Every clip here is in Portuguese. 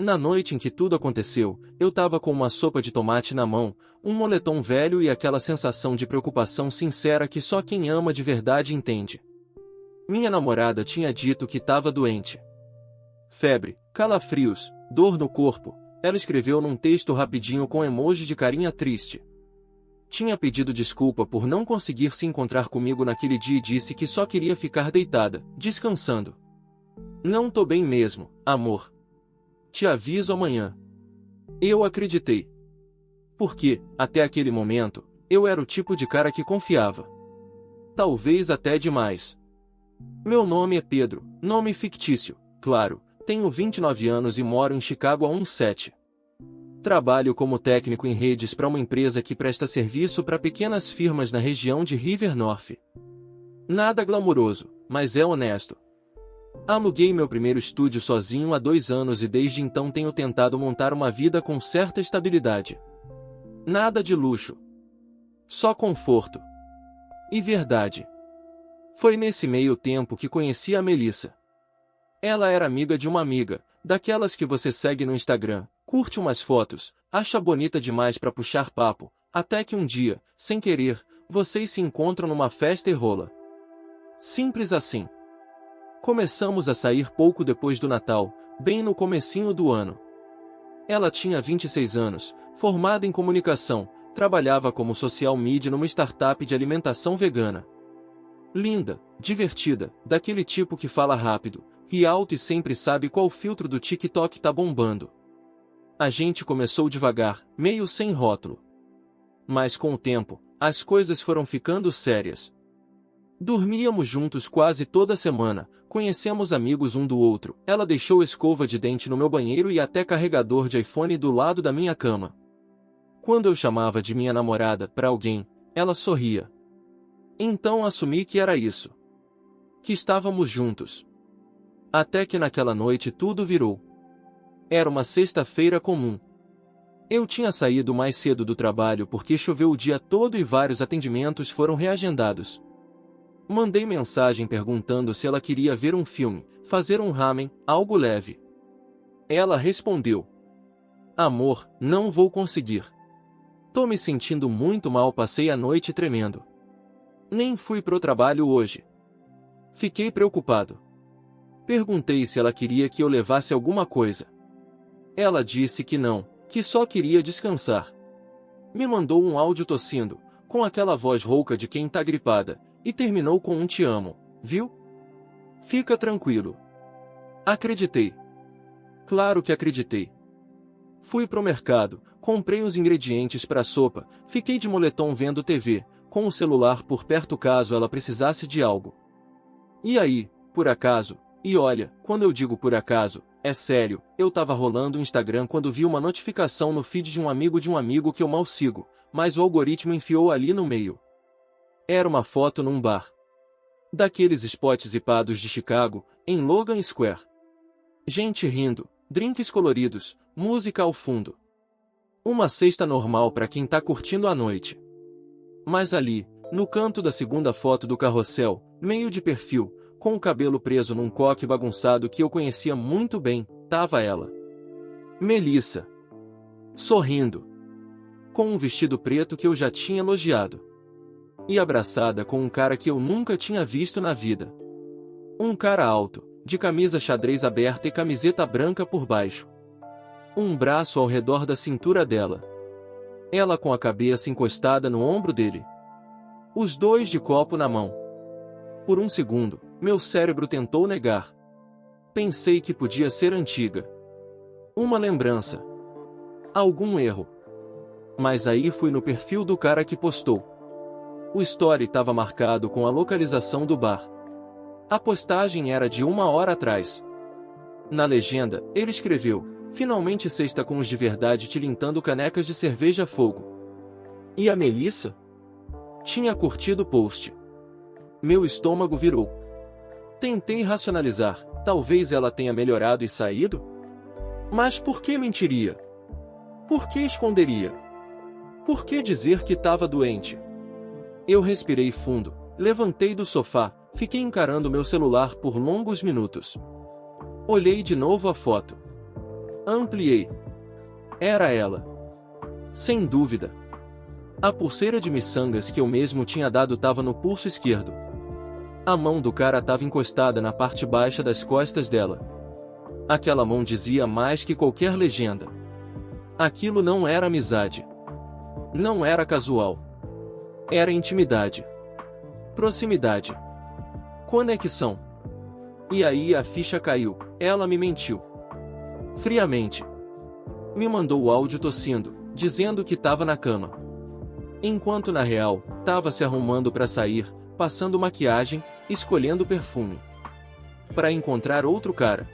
Na noite em que tudo aconteceu, eu tava com uma sopa de tomate na mão, um moletom velho e aquela sensação de preocupação sincera que só quem ama de verdade entende. Minha namorada tinha dito que tava doente. Febre, calafrios, dor no corpo, ela escreveu num texto rapidinho com emoji de carinha triste. Tinha pedido desculpa por não conseguir se encontrar comigo naquele dia e disse que só queria ficar deitada, descansando. Não tô bem mesmo, amor. Te aviso amanhã. Eu acreditei. Porque, até aquele momento, eu era o tipo de cara que confiava. Talvez até demais. Meu nome é Pedro, nome fictício, claro, tenho 29 anos e moro em Chicago há uns 7. Trabalho como técnico em redes para uma empresa que presta serviço para pequenas firmas na região de River North. Nada glamouroso, mas é honesto. Aluguei meu primeiro estúdio sozinho há 2 anos e desde então tenho tentado montar uma vida com certa estabilidade. Nada de luxo. Só conforto. E verdade. Foi nesse meio tempo que conheci a Melissa. Ela era amiga de uma amiga, daquelas que você segue no Instagram, curte umas fotos, acha bonita demais pra puxar papo, até que um dia, sem querer, vocês se encontram numa festa e rola. Simples assim. Começamos a sair pouco depois do Natal, bem no comecinho do ano. Ela tinha 26 anos, formada em comunicação, trabalhava como social media numa startup de alimentação vegana. Linda, divertida, daquele tipo que fala rápido, ri alto e sempre sabe qual filtro do TikTok tá bombando. A gente começou devagar, meio sem rótulo. Mas com o tempo, as coisas foram ficando sérias. Dormíamos juntos quase toda semana, conhecemos amigos um do outro, ela deixou escova de dente no meu banheiro e até carregador de iPhone do lado da minha cama. Quando eu chamava de minha namorada para alguém, ela sorria. Então assumi que era isso. Que estávamos juntos. Até que naquela noite tudo virou. Era uma sexta-feira comum. Eu tinha saído mais cedo do trabalho porque choveu o dia todo e vários atendimentos foram reagendados. Mandei mensagem perguntando se ela queria ver um filme, fazer um ramen, algo leve. Ela respondeu: Amor, não vou conseguir. Tô me sentindo muito mal, passei a noite tremendo. Nem fui pro trabalho hoje. Fiquei preocupado. Perguntei se ela queria que eu levasse alguma coisa. Ela disse que não, que só queria descansar. Me mandou um áudio tossindo, com aquela voz rouca de quem tá gripada, e terminou com um te amo, viu? Fica tranquilo. Acreditei. Claro que acreditei. Fui pro mercado, comprei os ingredientes para a sopa, fiquei de moletom vendo TV, com o celular por perto caso ela precisasse de algo. E aí, por acaso, e olha, quando eu digo por acaso, é sério, eu tava rolando o Instagram quando vi uma notificação no feed de um amigo que eu mal sigo, mas o algoritmo enfiou ali no meio. Era uma foto num bar. Daqueles spots zipados de Chicago, em Logan Square. Gente rindo, drinks coloridos, música ao fundo. Uma sexta normal para quem tá curtindo a noite. Mas ali, no canto da segunda foto do carrossel, meio de perfil, com o cabelo preso num coque bagunçado que eu conhecia muito bem, tava ela. Melissa. Sorrindo. Com um vestido preto que eu já tinha elogiado. E abraçada com um cara que eu nunca tinha visto na vida. Um cara alto, de camisa xadrez aberta e camiseta branca por baixo. Um braço ao redor da cintura dela. Ela com a cabeça encostada no ombro dele. Os dois de copo na mão. Por um segundo, meu cérebro tentou negar. Pensei que podia ser antiga. Uma lembrança. Algum erro. Mas aí fui no perfil do cara que postou. O story estava marcado com a localização do bar. A postagem era de 1 hora atrás. Na legenda, ele escreveu: finalmente sexta com os de verdade tilintando canecas de cerveja a fogo. E a Melissa? Tinha curtido o post. Meu estômago virou. Tentei racionalizar, talvez ela tenha melhorado e saído? Mas por que mentiria? Por que esconderia? Por que dizer que estava doente? Eu respirei fundo, levantei do sofá, fiquei encarando meu celular por longos minutos. Olhei de novo a foto. Ampliei. Era ela. Sem dúvida. A pulseira de miçangas que eu mesmo tinha dado estava no pulso esquerdo. A mão do cara estava encostada na parte baixa das costas dela. Aquela mão dizia mais que qualquer legenda. Aquilo não era amizade. Não era casual. Era intimidade. Proximidade. Conexão. E aí a ficha caiu. Ela me mentiu. Friamente. Me mandou o áudio tossindo, dizendo que estava na cama. Enquanto na real, estava se arrumando para sair, passando maquiagem, escolhendo perfume. Para encontrar outro cara.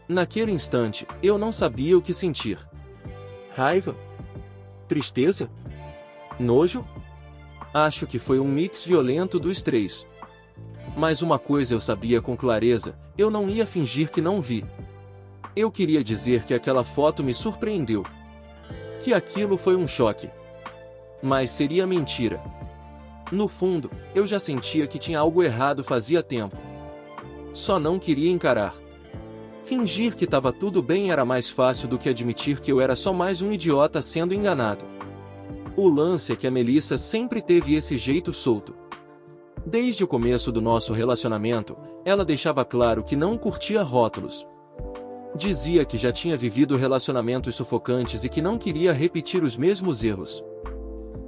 Naquele instante, eu não sabia o que sentir. Raiva? Tristeza? Nojo? Acho que foi um mix violento dos três. Mas uma coisa eu sabia com clareza, eu não ia fingir que não vi. Eu queria dizer que aquela foto me surpreendeu. Que aquilo foi um choque. Mas seria mentira. No fundo, eu já sentia que tinha algo errado fazia tempo. Só não queria encarar. Fingir que estava tudo bem era mais fácil do que admitir que eu era só mais um idiota sendo enganado. O lance é que a Melissa sempre teve esse jeito solto. Desde o começo do nosso relacionamento, ela deixava claro que não curtia rótulos. Dizia que já tinha vivido relacionamentos sufocantes e que não queria repetir os mesmos erros.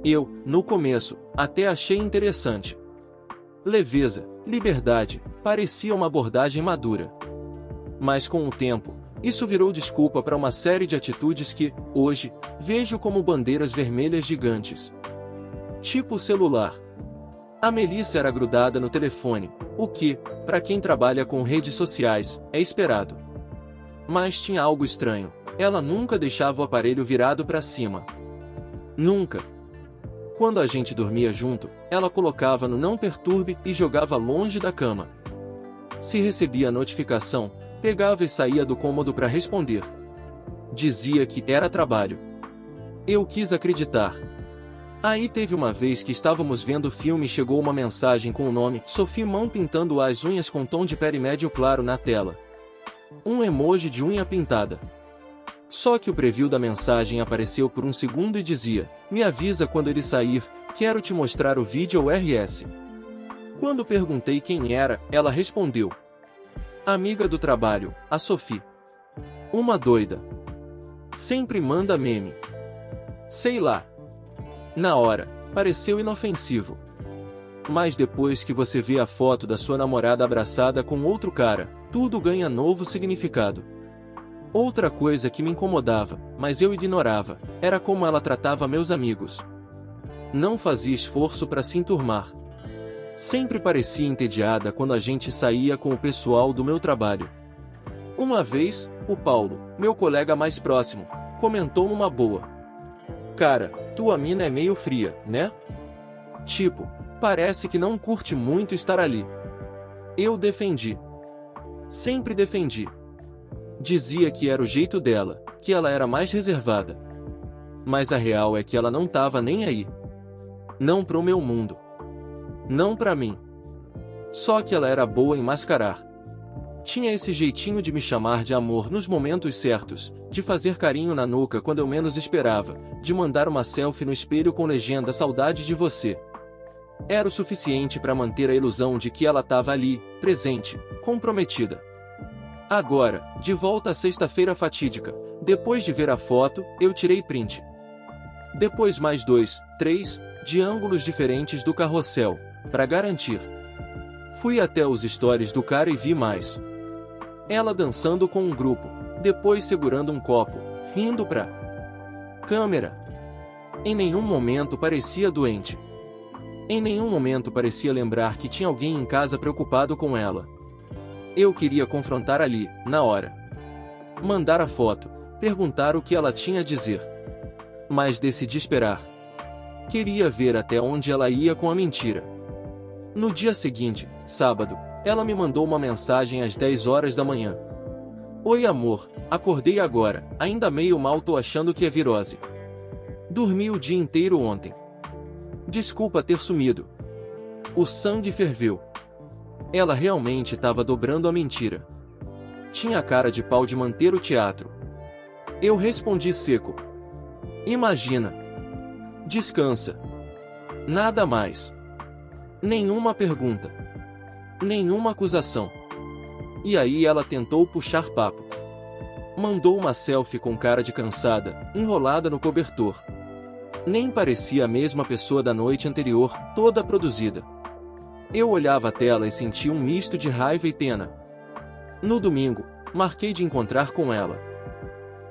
Eu, no começo, até achei interessante. Leveza, liberdade, parecia uma abordagem madura. Mas com o tempo, isso virou desculpa para uma série de atitudes que, hoje, vejo como bandeiras vermelhas gigantes. Tipo celular. A Melissa era grudada no telefone, o que, para quem trabalha com redes sociais, é esperado. Mas tinha algo estranho, ela nunca deixava o aparelho virado para cima. Nunca. Quando a gente dormia junto, ela colocava no não perturbe e jogava longe da cama. Se recebia notificação, pegava e saía do cômodo para responder. Dizia que era trabalho. Eu quis acreditar. Aí teve uma vez que estávamos vendo filme e chegou uma mensagem com o nome Sophie Mão pintando as unhas com tom de pele médio claro na tela. Um emoji de unha pintada. Só que o preview da mensagem apareceu por um segundo e dizia: me avisa quando ele sair, quero te mostrar o vídeo RS. Quando perguntei quem era, ela respondeu: amiga do trabalho, a Sophie. Uma doida. Sempre manda meme. Sei lá. Na hora, pareceu inofensivo. Mas depois que você vê a foto da sua namorada abraçada com outro cara, tudo ganha novo significado. Outra coisa que me incomodava, mas eu ignorava, era como ela tratava meus amigos. Não fazia esforço para se enturmar. Sempre parecia entediada quando a gente saía com o pessoal do meu trabalho. Uma vez, o Paulo, meu colega mais próximo, comentou numa boa: cara, tua mina é meio fria, né? Tipo, parece que não curte muito estar ali. Eu defendi. Sempre defendi. Dizia que era o jeito dela, que ela era mais reservada. Mas a real é que ela não tava nem aí. Não pro meu mundo. Não pra mim. Só que ela era boa em mascarar. Tinha esse jeitinho de me chamar de amor nos momentos certos, de fazer carinho na nuca quando eu menos esperava, de mandar uma selfie no espelho com legenda saudade de você. Era o suficiente para manter a ilusão de que ela estava ali, presente, comprometida. Agora, de volta à sexta-feira fatídica, depois de ver a foto, eu tirei print. Depois mais 2, 3, de ângulos diferentes do carrossel, para garantir. Fui até os stories do cara e vi mais. Ela dançando com um grupo, depois segurando um copo, rindo pra câmera. Em nenhum momento parecia doente. Em nenhum momento parecia lembrar que tinha alguém em casa preocupado com ela. Eu queria confrontar ali, na hora. Mandar a foto, perguntar o que ela tinha a dizer. Mas decidi esperar. Queria ver até onde ela ia com a mentira. No dia seguinte, sábado, ela me mandou uma mensagem às 10 horas da manhã. Oi amor, acordei agora, ainda meio mal, tô achando que é virose. Dormi o dia inteiro ontem. Desculpa ter sumido. O sangue ferveu. Ela realmente estava dobrando a mentira. Tinha a cara de pau de manter o teatro. Eu respondi seco. Imagina. Descansa. Nada mais. Nenhuma pergunta. Nenhuma acusação. E aí ela tentou puxar papo. Mandou uma selfie com cara de cansada, enrolada no cobertor. Nem parecia a mesma pessoa da noite anterior, toda produzida. Eu olhava a tela e sentia um misto de raiva e pena. No domingo, marquei de encontrar com ela.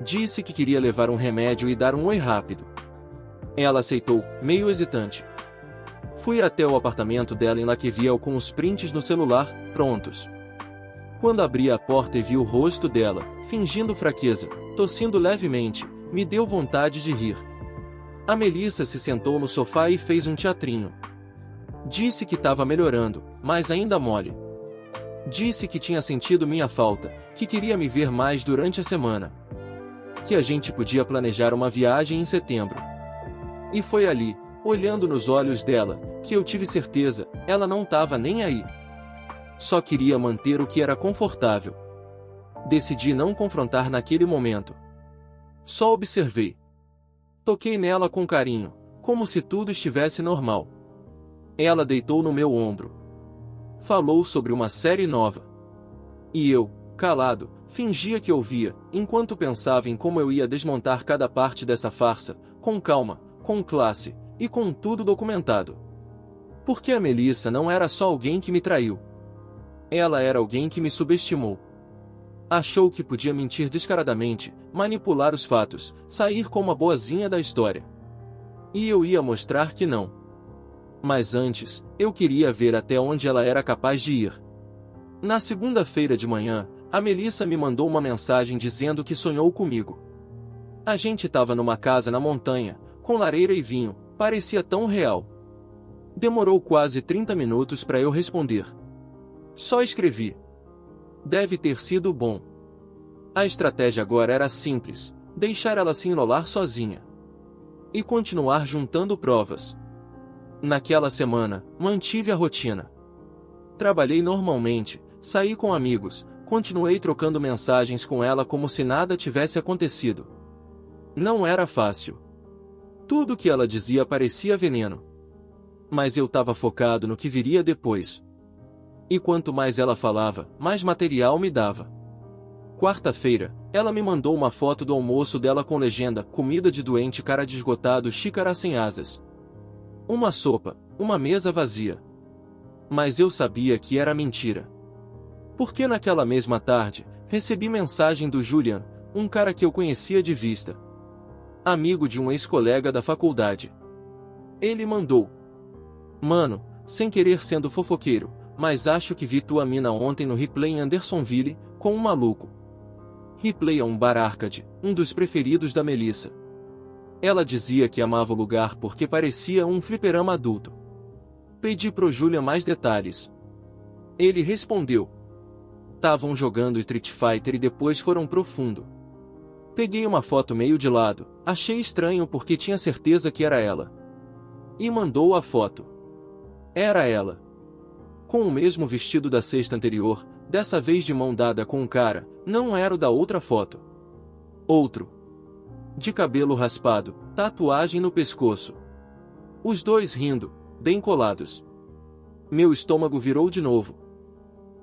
Disse que queria levar um remédio e dar um oi rápido. Ela aceitou, meio hesitante. Fui até o apartamento dela em Lakeviel com os prints no celular, prontos. Quando abri a porta e vi o rosto dela, fingindo fraqueza, tossindo levemente, me deu vontade de rir. A Melissa se sentou no sofá e fez um teatrinho. Disse que estava melhorando, mas ainda mole. Disse que tinha sentido minha falta, que queria me ver mais durante a semana. Que a gente podia planejar uma viagem em setembro. E foi ali, olhando nos olhos dela, que eu tive certeza, ela não estava nem aí. Só queria manter o que era confortável. Decidi não confrontar naquele momento. Só observei. Toquei nela com carinho, como se tudo estivesse normal. Ela deitou no meu ombro. Falou sobre uma série nova. E eu, calado, fingia que ouvia, enquanto pensava em como eu ia desmontar cada parte dessa farsa, com calma, com classe, e com tudo documentado. Porque a Melissa não era só alguém que me traiu. Ela era alguém que me subestimou. Achou que podia mentir descaradamente, manipular os fatos, sair como a boazinha da história. E eu ia mostrar que não. Mas antes, eu queria ver até onde ela era capaz de ir. Na segunda-feira de manhã, a Melissa me mandou uma mensagem dizendo que sonhou comigo. A gente estava numa casa na montanha, com lareira e vinho, parecia tão real. Demorou quase 30 minutos para eu responder. Só escrevi. Deve ter sido bom. A estratégia agora era simples, deixar ela se enrolar sozinha. E continuar juntando provas. Naquela semana, mantive a rotina. Trabalhei normalmente, saí com amigos, continuei trocando mensagens com ela como se nada tivesse acontecido. Não era fácil. Tudo que ela dizia parecia veneno. Mas eu estava focado no que viria depois. E quanto mais ela falava, mais material me dava. Quarta-feira, ela me mandou uma foto do almoço dela com legenda: comida de doente, cara de esgotado, xícara sem asas. Uma sopa, uma mesa vazia. Mas eu sabia que era mentira. Porque naquela mesma tarde, recebi mensagem do Julian, um cara que eu conhecia de vista. Amigo de um ex-colega da faculdade. Ele mandou: Mano, sem querer sendo fofoqueiro, mas acho que vi tua mina ontem no Ripley em Andersonville, com um maluco. Ripley é um bar arcade, um dos preferidos da Melissa. Ela dizia que amava o lugar porque parecia um fliperama adulto. Pedi pro Julian mais detalhes. Ele respondeu. Tavam jogando Street Fighter e depois foram pro fundo. Peguei uma foto meio de lado, achei estranho porque tinha certeza que era ela. E mandou a foto. Era ela. Com o mesmo vestido da sexta anterior, dessa vez de mão dada com um cara, não era o da outra foto. Outro. De cabelo raspado, tatuagem no pescoço. Os dois rindo, bem colados. Meu estômago virou de novo.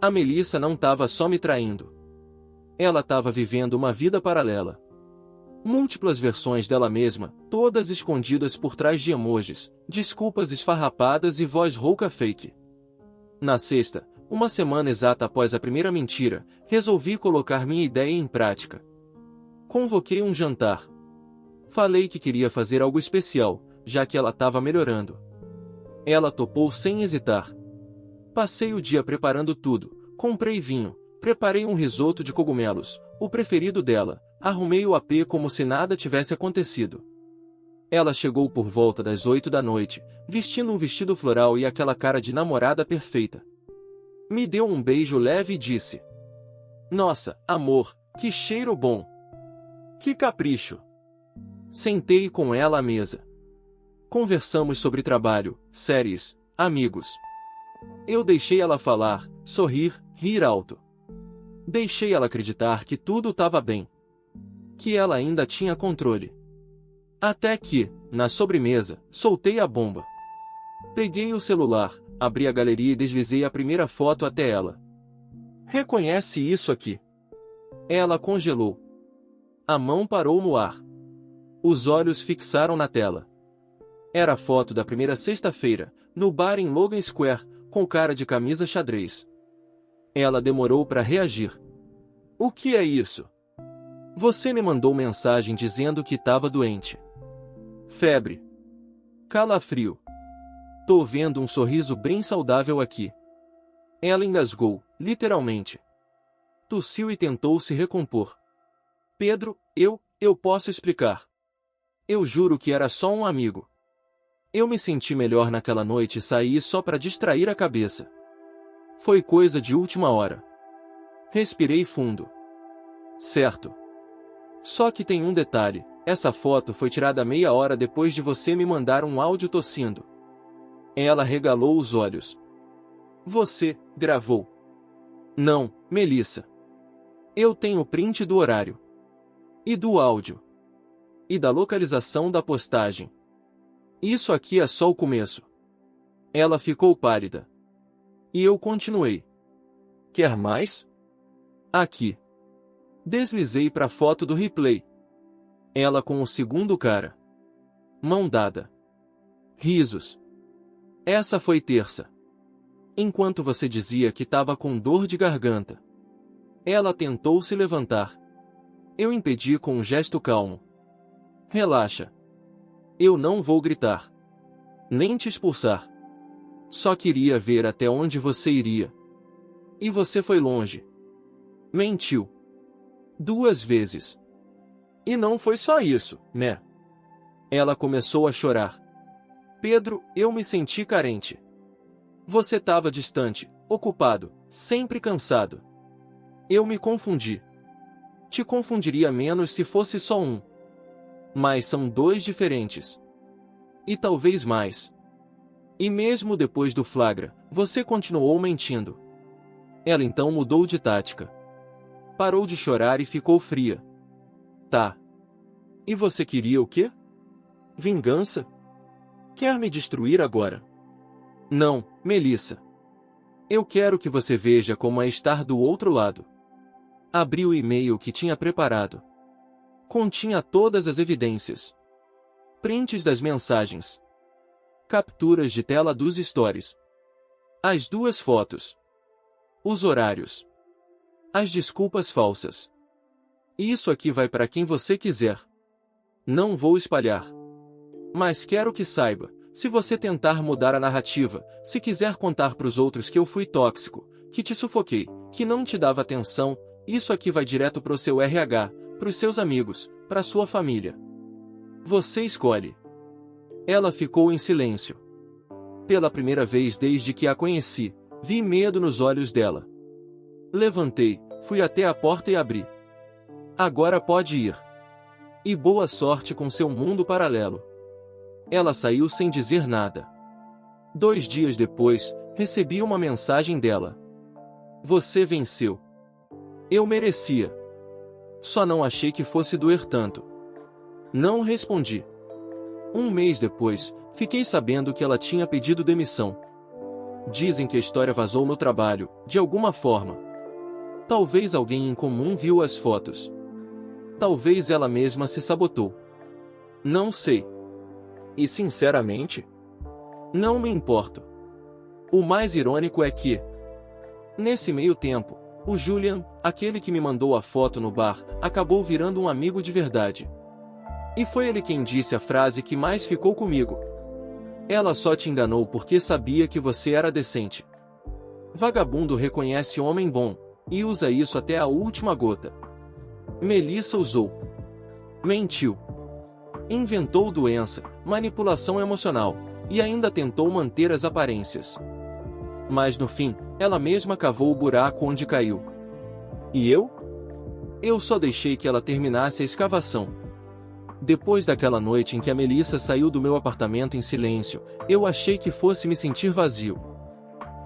A Melissa não estava só me traindo. Ela estava vivendo uma vida paralela. Múltiplas versões dela mesma, todas escondidas por trás de emojis, desculpas esfarrapadas e voz rouca fake. Na sexta, uma semana exata após a primeira mentira, resolvi colocar minha ideia em prática. Convoquei um jantar. Falei que queria fazer algo especial, já que ela estava melhorando. Ela topou sem hesitar. Passei o dia preparando tudo, comprei vinho, preparei um risoto de cogumelos, o preferido dela, arrumei o AP como se nada tivesse acontecido. Ela chegou por volta das 8 da noite, vestindo um vestido floral e aquela cara de namorada perfeita. Me deu um beijo leve e disse: Nossa, amor, que cheiro bom! Que capricho! Sentei com ela à mesa. Conversamos sobre trabalho, séries, amigos. Eu deixei ela falar, sorrir, rir alto. Deixei ela acreditar que tudo estava bem. que ela ainda tinha controle. Até que, na sobremesa, soltei a bomba. Peguei o celular, abri a galeria e deslizei a primeira foto até ela. Reconhece isso aqui? Ela congelou. A mão parou no ar. Os olhos fixaram na tela. Era a foto da primeira sexta-feira, no bar em Logan Square, com cara de camisa xadrez. Ela demorou para reagir. O que é isso? Você me mandou mensagem dizendo que estava doente. Febre. Calafrio. Tô vendo um sorriso bem saudável aqui. Ela engasgou, literalmente. Tossiu e tentou se recompor. Pedro, eu posso explicar. Eu juro que era só um amigo. Eu me senti melhor naquela noite e saí só para distrair a cabeça. Foi coisa de última hora. Respirei fundo. Certo. Só que tem um detalhe, essa foto foi tirada meia hora depois de você me mandar um áudio tossindo. Ela regalou os olhos. Você gravou? Não, Melissa. Eu tenho print do horário. E do áudio. E da localização da postagem. Isso aqui é só o começo. Ela ficou pálida. E eu continuei. Quer mais? Aqui. Deslizei para a foto do replay. Ela com o segundo cara. Mão dada. Risos. Essa foi terça. Enquanto você dizia que estava com dor de garganta. Ela tentou se levantar. Eu impedi com um gesto calmo. Relaxa. Eu não vou gritar. Nem te expulsar. Só queria ver até onde você iria. E você foi longe. Mentiu. 2 vezes. E não foi só isso, né? Ela começou a chorar. Pedro, eu me senti carente. Você estava distante, ocupado, sempre cansado. Eu me confundi. Te confundiria menos se fosse só um. Mas são 2 diferentes. E talvez mais. E mesmo depois do flagra, você continuou mentindo. Ela então mudou de tática. Parou de chorar e ficou fria. Tá. E você queria o quê? Vingança? Quer me destruir agora? Não, Melissa. Eu quero que você veja como é estar do outro lado. Abri o e-mail que tinha preparado. Continha todas as evidências. Prints das mensagens. Capturas de tela dos stories. As 2 fotos. Os horários. As desculpas falsas. Isso aqui vai para quem você quiser. Não vou espalhar. Mas quero que saiba, se você tentar mudar a narrativa, se quiser contar para os outros que eu fui tóxico, que te sufoquei, que não te dava atenção, isso aqui vai direto pro seu RH, pros seus amigos, pra sua família. Você escolhe. Ela ficou em silêncio. Pela primeira vez desde que a conheci, vi medo nos olhos dela. Levantei, fui até a porta e abri. Agora pode ir. E boa sorte com seu mundo paralelo. Ela saiu sem dizer nada. 2 dias depois, recebi uma mensagem dela. Você venceu. Eu merecia. Só não achei que fosse doer tanto. Não respondi. 1 mês depois, fiquei sabendo que ela tinha pedido demissão. Dizem que a história vazou no trabalho, de alguma forma. Talvez alguém em comum viu as fotos. Talvez ela mesma se sabotou. Não sei. E sinceramente, não me importo. O mais irônico é que, nesse meio tempo, o Julian, aquele que me mandou a foto no bar, acabou virando um amigo de verdade. E foi ele quem disse a frase que mais ficou comigo. Ela só te enganou porque sabia que você era decente. Vagabundo reconhece homem bom, e usa isso até a última gota. Melissa usou. Mentiu. Inventou doença, manipulação emocional, e ainda tentou manter as aparências. Mas no fim, ela mesma cavou o buraco onde caiu. E eu? Eu só deixei que ela terminasse a escavação. Depois daquela noite em que a Melissa saiu do meu apartamento em silêncio, eu achei que fosse me sentir vazio.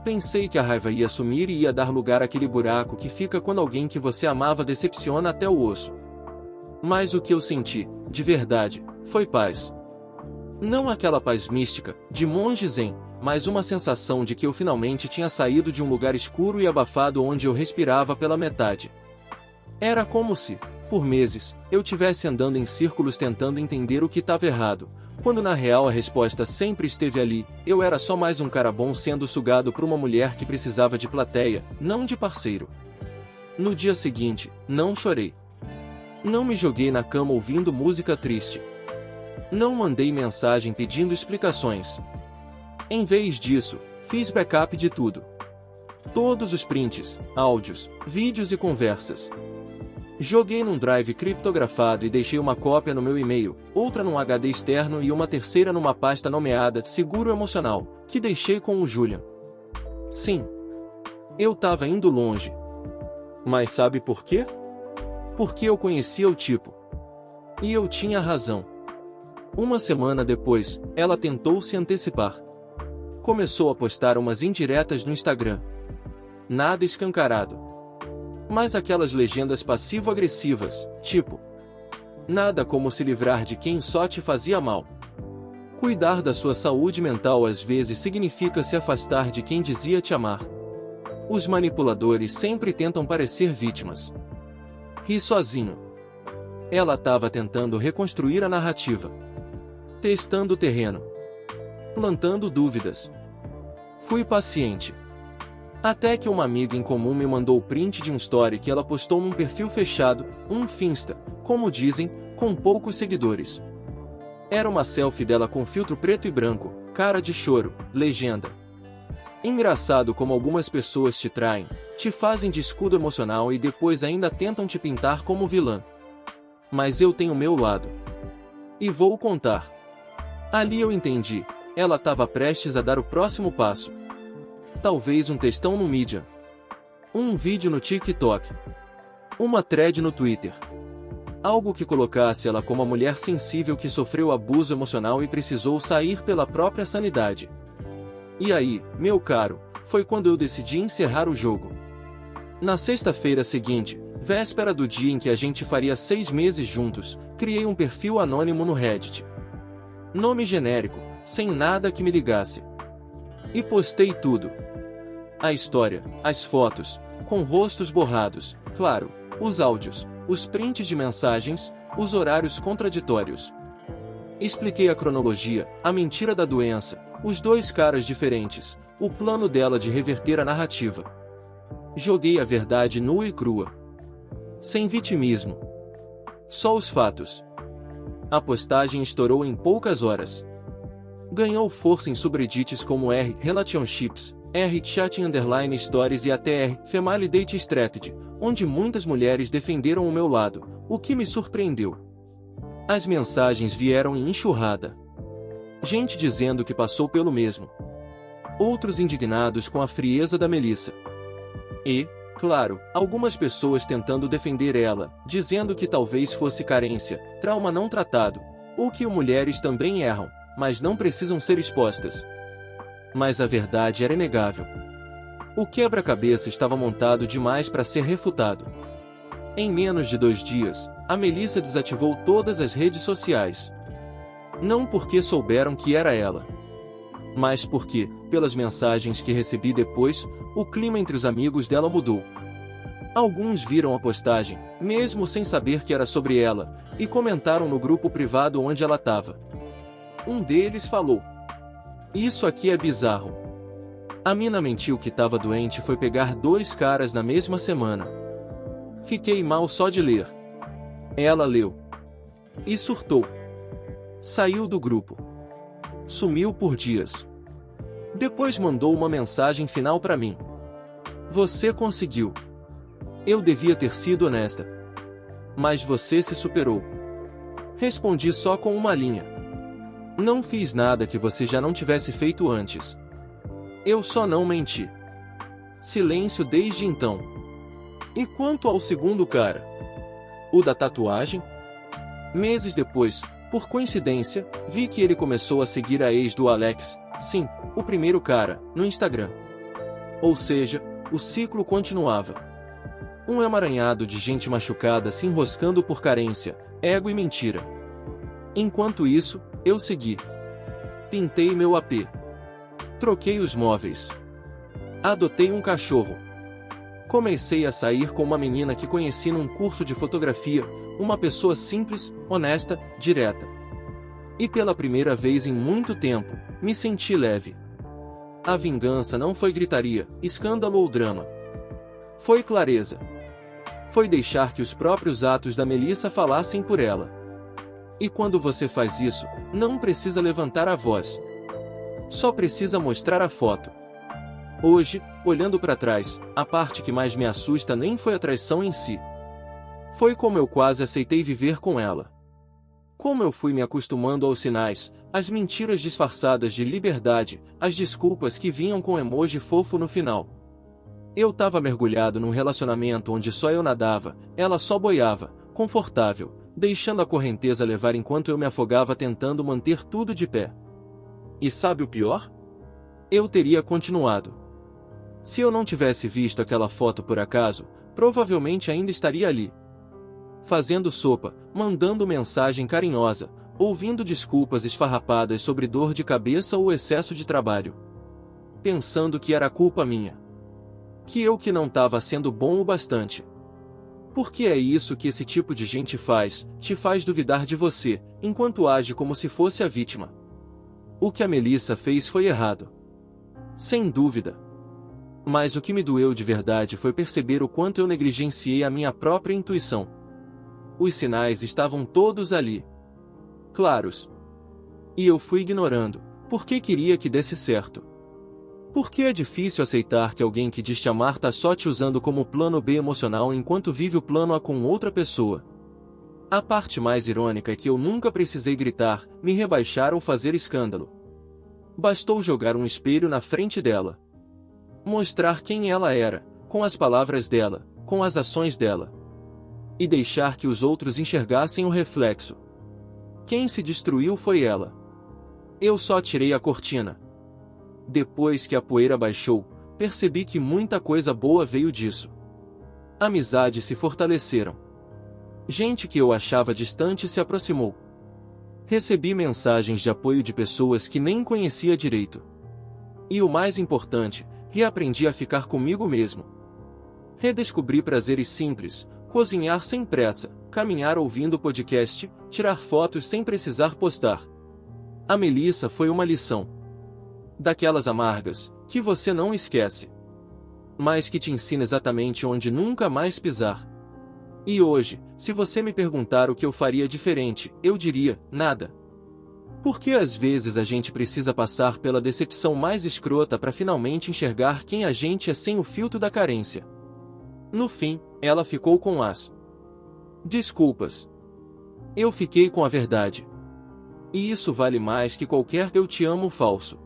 Pensei que a raiva ia sumir e ia dar lugar àquele buraco que fica quando alguém que você amava decepciona até o osso. Mas o que eu senti, de verdade, foi paz. Não aquela paz mística, de monge zen, mas uma sensação de que eu finalmente tinha saído de um lugar escuro e abafado onde eu respirava pela metade. Era como se, por meses, eu tivesse andando em círculos tentando entender o que estava errado, quando na real a resposta sempre esteve ali. Eu era só mais um cara bom sendo sugado por uma mulher que precisava de plateia, não de parceiro. No dia seguinte, não chorei. Não me joguei na cama ouvindo música triste. Não mandei mensagem pedindo explicações. Em vez disso, fiz backup de tudo. Todos os prints, áudios, vídeos e conversas. Joguei num drive criptografado e deixei uma cópia no meu e-mail, outra num HD externo e uma terceira numa pasta nomeada Seguro Emocional, que deixei com o Julian. Sim. Eu tava indo longe. Mas sabe por quê? Porque eu conhecia o tipo. E eu tinha razão. Uma semana depois, ela tentou se antecipar. Começou a postar umas indiretas no Instagram. Nada escancarado. Mas aquelas legendas passivo-agressivas, tipo: nada como se livrar de quem só te fazia mal. Cuidar da sua saúde mental às vezes significa se afastar de quem dizia te amar. Os manipuladores sempre tentam parecer vítimas. Ri sozinho. Ela estava tentando reconstruir a narrativa. Testando o terreno. Plantando dúvidas. Fui paciente. Até que uma amiga em comum me mandou o print de um story que ela postou num perfil fechado, um Finsta, como dizem, com poucos seguidores. Era uma selfie dela com filtro preto e branco, cara de choro, legenda: engraçado como algumas pessoas te traem, te fazem de escudo emocional e depois ainda tentam te pintar como vilã. Mas eu tenho meu lado. E vou contar. Ali eu entendi, ela estava prestes a dar o próximo passo. Talvez um textão no Medium. Um vídeo no TikTok. Uma thread no Twitter. Algo que colocasse ela como a mulher sensível que sofreu abuso emocional e precisou sair pela própria sanidade. E aí, meu caro, foi quando eu decidi encerrar o jogo. Na sexta-feira seguinte, véspera do dia em que a gente faria 6 meses juntos, criei um perfil anônimo no Reddit. Nome genérico, sem nada que me ligasse. E postei tudo. A história, as fotos, com rostos borrados, claro, os áudios, os prints de mensagens, os horários contraditórios. Expliquei a cronologia, a mentira da doença, os 2 caras diferentes, o plano dela de reverter a narrativa. Joguei a verdade nua e crua. Sem vitimismo. Só os fatos. A postagem estourou em poucas horas. Ganhou força em subreddits como R Relationships, R Chatting Underline Stories e até R Family Date Strategy, onde muitas mulheres defenderam o meu lado, o que me surpreendeu. As mensagens vieram em enxurrada. Gente dizendo que passou pelo mesmo. Outros indignados com a frieza da Melissa. E, claro, algumas pessoas tentando defender ela, dizendo que talvez fosse carência, trauma não tratado, ou que mulheres também erram, mas não precisam ser expostas. Mas a verdade era inegável. O quebra-cabeça estava montado demais para ser refutado. Em menos de 2 dias, a Melissa desativou todas as redes sociais. Não porque souberam que era ela, mas porque, pelas mensagens que recebi depois, o clima entre os amigos dela mudou. Alguns viram a postagem, mesmo sem saber que era sobre ela, e comentaram no grupo privado onde ela estava. Um deles falou: "Isso aqui é bizarro. A mina mentiu que estava doente e foi pegar 2 caras na mesma semana. Fiquei mal só de ler." Ela leu. E surtou. Saiu do grupo. Sumiu por dias. Depois mandou uma mensagem final para mim: "Você conseguiu. Eu devia ter sido honesta. Mas você se superou." Respondi só com uma linha: "Não fiz nada que você já não tivesse feito antes. Eu só não menti." Silêncio desde então. E quanto ao segundo cara? O da tatuagem? Meses depois, por coincidência, vi que ele começou a seguir a ex do Alex, sim, o primeiro cara, no Instagram. Ou seja, o ciclo continuava. Um emaranhado de gente machucada se enroscando por carência, ego e mentira. Enquanto isso, eu segui. Pintei meu AP. Troquei os móveis. Adotei um cachorro. Comecei a sair com uma menina que conheci num curso de fotografia, uma pessoa simples, honesta, direta. E pela primeira vez em muito tempo, me senti leve. A vingança não foi gritaria, escândalo ou drama. Foi clareza. Foi deixar que os próprios atos da Melissa falassem por ela. E quando você faz isso, não precisa levantar a voz. Só precisa mostrar a foto. Hoje, olhando para trás, a parte que mais me assusta nem foi a traição em si. Foi como eu quase aceitei viver com ela. Como eu fui me acostumando aos sinais, às mentiras disfarçadas de liberdade, às desculpas que vinham com emoji fofo no final. Eu tava mergulhado num relacionamento onde só eu nadava, ela só boiava, confortável, deixando a correnteza levar enquanto eu me afogava tentando manter tudo de pé. E sabe o pior? Eu teria continuado. Se eu não tivesse visto aquela foto por acaso, provavelmente ainda estaria ali. Fazendo sopa, mandando mensagem carinhosa, ouvindo desculpas esfarrapadas sobre dor de cabeça ou excesso de trabalho. Pensando que era culpa minha. Que eu que não estava sendo bom o bastante. Porque é isso que esse tipo de gente faz, te faz duvidar de você, enquanto age como se fosse a vítima. O que a Melissa fez foi errado. Sem dúvida. Mas o que me doeu de verdade foi perceber o quanto eu negligenciei a minha própria intuição. Os sinais estavam todos ali. Claros. E eu fui ignorando, porque queria que desse certo. Porque é difícil aceitar que alguém que diz te amar tá só te usando como plano B emocional enquanto vive o plano A com outra pessoa. A parte mais irônica é que eu nunca precisei gritar, me rebaixar ou fazer escândalo. Bastou jogar um espelho na frente dela. Mostrar quem ela era, com as palavras dela, com as ações dela. E deixar que os outros enxergassem o reflexo. Quem se destruiu foi ela. Eu só tirei a cortina. Depois que a poeira baixou, percebi que muita coisa boa veio disso. Amizades se fortaleceram. Gente que eu achava distante se aproximou. Recebi mensagens de apoio de pessoas que nem conhecia direito. E o mais importante, reaprendi a ficar comigo mesmo. Redescobri prazeres simples, cozinhar sem pressa, caminhar ouvindo podcast, tirar fotos sem precisar postar. A Melissa foi uma lição. Daquelas amargas, que você não esquece. Mas que te ensina exatamente onde nunca mais pisar. E hoje, se você me perguntar o que eu faria diferente, eu diria, nada. Porque às vezes a gente precisa passar pela decepção mais escrota para finalmente enxergar quem a gente é sem o filtro da carência. No fim, ela ficou com as desculpas. Eu fiquei com a verdade. E isso vale mais que qualquer eu te amo falso.